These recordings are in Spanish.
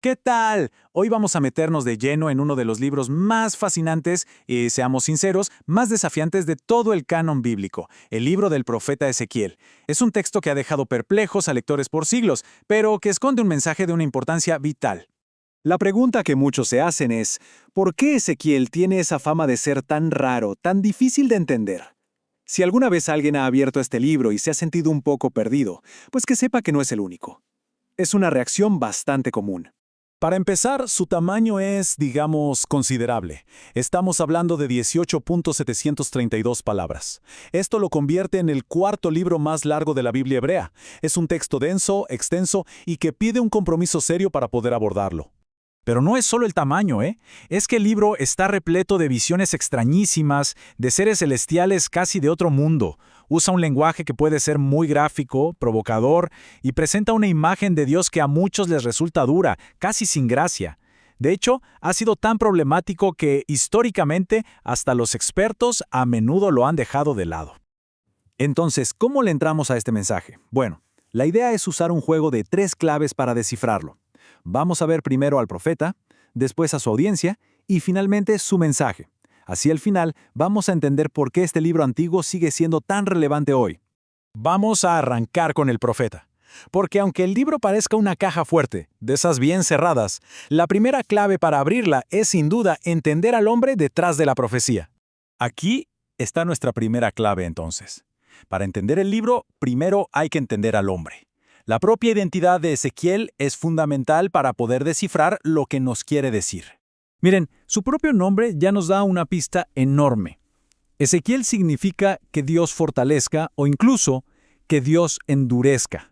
¿Qué tal? Hoy vamos a meternos de lleno en uno de los libros más fascinantes y, seamos sinceros, más desafiantes de todo el canon bíblico, el libro del profeta Ezequiel. Es un texto que ha dejado perplejos a lectores por siglos, pero que esconde un mensaje de una importancia vital. La pregunta que muchos se hacen es, ¿por qué Ezequiel tiene esa fama de ser tan raro, tan difícil de entender? Si alguna vez alguien ha abierto este libro y se ha sentido un poco perdido, pues que sepa que no es el único. Es una reacción bastante común. Para empezar, su tamaño es, digamos, considerable. Estamos hablando de 18.732 palabras. Esto lo convierte en el cuarto libro más largo de la Biblia hebrea. Es un texto denso, extenso y que pide un compromiso serio para poder abordarlo. Pero no es solo el tamaño, ¿eh? Es que el libro está repleto de visiones extrañísimas, de seres celestiales casi de otro mundo. Usa un lenguaje que puede ser muy gráfico, provocador, y presenta una imagen de Dios que a muchos les resulta dura, casi sin gracia. De hecho, ha sido tan problemático que, históricamente, hasta los expertos a menudo lo han dejado de lado. Entonces, ¿cómo le entramos a este mensaje? Bueno, la idea es usar un juego de 3 claves para descifrarlo. Vamos a ver primero al profeta, después a su audiencia y finalmente su mensaje. Así al final vamos a entender por qué este libro antiguo sigue siendo tan relevante hoy. Vamos a arrancar con el profeta. Porque aunque el libro parezca una caja fuerte, de esas bien cerradas, la primera clave para abrirla es sin duda entender al hombre detrás de la profecía. Aquí está nuestra primera clave entonces. Para entender el libro, primero hay que entender al hombre. La propia identidad de Ezequiel es fundamental para poder descifrar lo que nos quiere decir. Miren, su propio nombre ya nos da una pista enorme. Ezequiel significa que Dios fortalezca o incluso que Dios endurezca.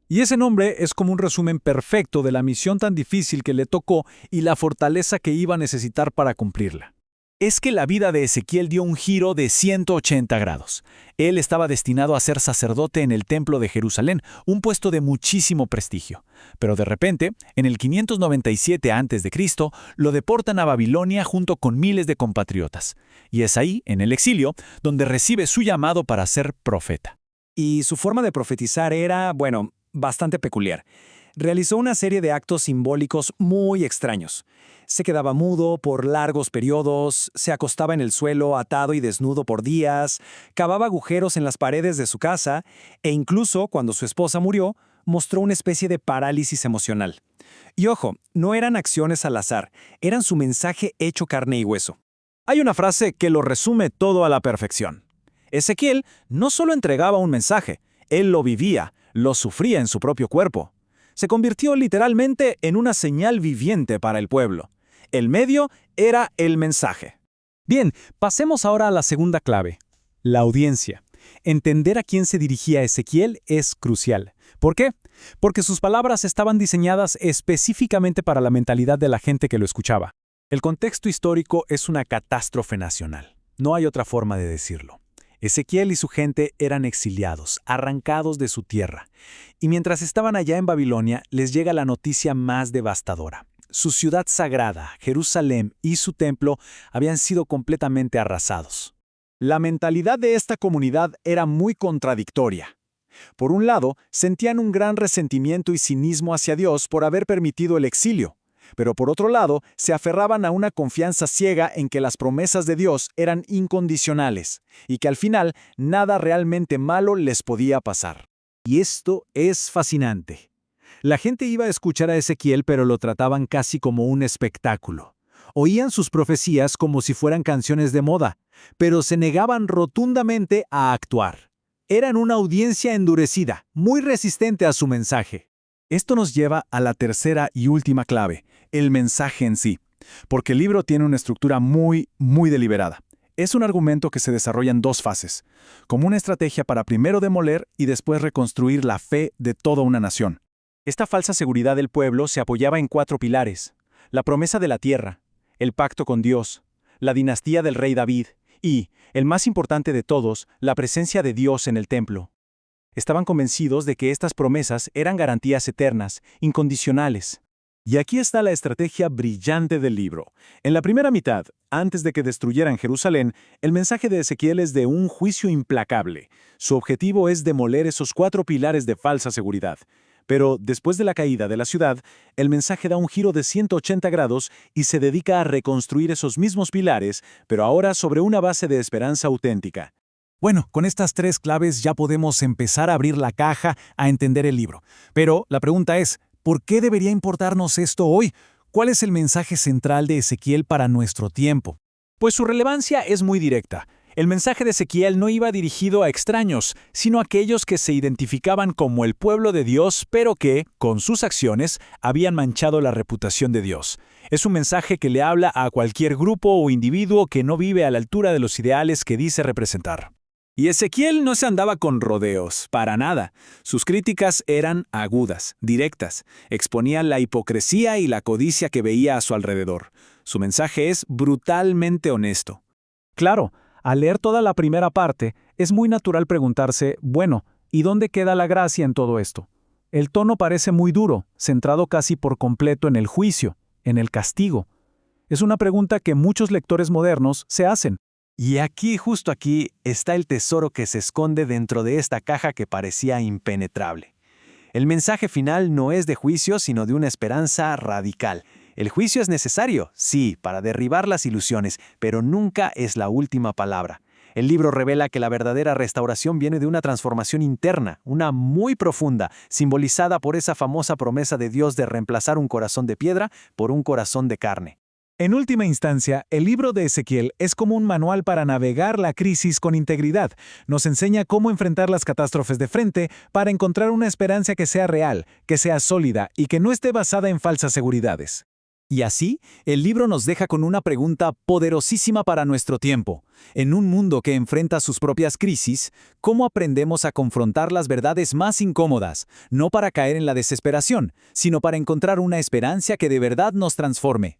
Y ese nombre es como un resumen perfecto de la misión tan difícil que le tocó y la fortaleza que iba a necesitar para cumplirla. Es que la vida de Ezequiel dio un giro de 180 grados. Él estaba destinado a ser sacerdote en el Templo de Jerusalén, un puesto de muchísimo prestigio. Pero de repente, en el 597 a.C., lo deportan a Babilonia junto con miles de compatriotas. Y es ahí, en el exilio, donde recibe su llamado para ser profeta. Y su forma de profetizar era, bueno, bastante peculiar. Realizó una serie de actos simbólicos muy extraños. Se quedaba mudo por largos periodos, se acostaba en el suelo atado y desnudo por días, cavaba agujeros en las paredes de su casa e incluso, cuando su esposa murió, mostró una especie de parálisis emocional. Y ojo, no eran acciones al azar, eran su mensaje hecho carne y hueso. Hay una frase que lo resume todo a la perfección. Ezequiel no solo entregaba un mensaje, él lo vivía, lo sufría en su propio cuerpo. Se convirtió literalmente en una señal viviente para el pueblo. El medio era el mensaje. Bien, pasemos ahora a la segunda clave, la audiencia. Entender a quién se dirigía Ezequiel es crucial. ¿Por qué? Porque sus palabras estaban diseñadas específicamente para la mentalidad de la gente que lo escuchaba. El contexto histórico es una catástrofe nacional. No hay otra forma de decirlo. Ezequiel y su gente eran exiliados, arrancados de su tierra. Y mientras estaban allá en Babilonia, les llega la noticia más devastadora. Su ciudad sagrada, Jerusalén, y su templo habían sido completamente arrasados. La mentalidad de esta comunidad era muy contradictoria. Por un lado, sentían un gran resentimiento y cinismo hacia Dios por haber permitido el exilio. Pero por otro lado, se aferraban a una confianza ciega en que las promesas de Dios eran incondicionales y que al final nada realmente malo les podía pasar. Y esto es fascinante. La gente iba a escuchar a Ezequiel, pero lo trataban casi como un espectáculo. Oían sus profecías como si fueran canciones de moda, pero se negaban rotundamente a actuar. Eran una audiencia endurecida, muy resistente a su mensaje. Esto nos lleva a la tercera y última clave, el mensaje en sí, porque el libro tiene una estructura muy deliberada. Es un argumento que se desarrolla en 2 fases, como una estrategia para primero demoler y después reconstruir la fe de toda una nación. Esta falsa seguridad del pueblo se apoyaba en 4 pilares: la promesa de la tierra, el pacto con Dios, la dinastía del rey David y, el más importante de todos, la presencia de Dios en el templo. Estaban convencidos de que estas promesas eran garantías eternas, incondicionales. Y aquí está la estrategia brillante del libro. En la primera mitad, antes de que destruyeran Jerusalén, el mensaje de Ezequiel es de un juicio implacable. Su objetivo es demoler esos 4 pilares de falsa seguridad. Pero después de la caída de la ciudad, el mensaje da un giro de 180 grados y se dedica a reconstruir esos mismos pilares, pero ahora sobre una base de esperanza auténtica. Bueno, con estas 3 claves ya podemos empezar a abrir la caja, a entender el libro. Pero la pregunta es, ¿por qué debería importarnos esto hoy? ¿Cuál es el mensaje central de Ezequiel para nuestro tiempo? Pues su relevancia es muy directa. El mensaje de Ezequiel no iba dirigido a extraños, sino a aquellos que se identificaban como el pueblo de Dios, pero que, con sus acciones, habían manchado la reputación de Dios. Es un mensaje que le habla a cualquier grupo o individuo que no vive a la altura de los ideales que dice representar. Y Ezequiel no se andaba con rodeos, para nada. Sus críticas eran agudas, directas, exponían la hipocresía y la codicia que veía a su alrededor. Su mensaje es brutalmente honesto. Claro, al leer toda la primera parte, es muy natural preguntarse, bueno, ¿y dónde queda la gracia en todo esto? El tono parece muy duro, centrado casi por completo en el juicio, en el castigo. Es una pregunta que muchos lectores modernos se hacen. Y aquí, justo aquí, está el tesoro que se esconde dentro de esta caja que parecía impenetrable. El mensaje final no es de juicio, sino de una esperanza radical. El juicio es necesario, sí, para derribar las ilusiones, pero nunca es la última palabra. El libro revela que la verdadera restauración viene de una transformación interna, una muy profunda, simbolizada por esa famosa promesa de Dios de reemplazar un corazón de piedra por un corazón de carne. En última instancia, el libro de Ezequiel es como un manual para navegar la crisis con integridad. Nos enseña cómo enfrentar las catástrofes de frente para encontrar una esperanza que sea real, que sea sólida y que no esté basada en falsas seguridades. Y así, el libro nos deja con una pregunta poderosísima para nuestro tiempo. En un mundo que enfrenta sus propias crisis, ¿cómo aprendemos a confrontar las verdades más incómodas? No para caer en la desesperación, sino para encontrar una esperanza que de verdad nos transforme.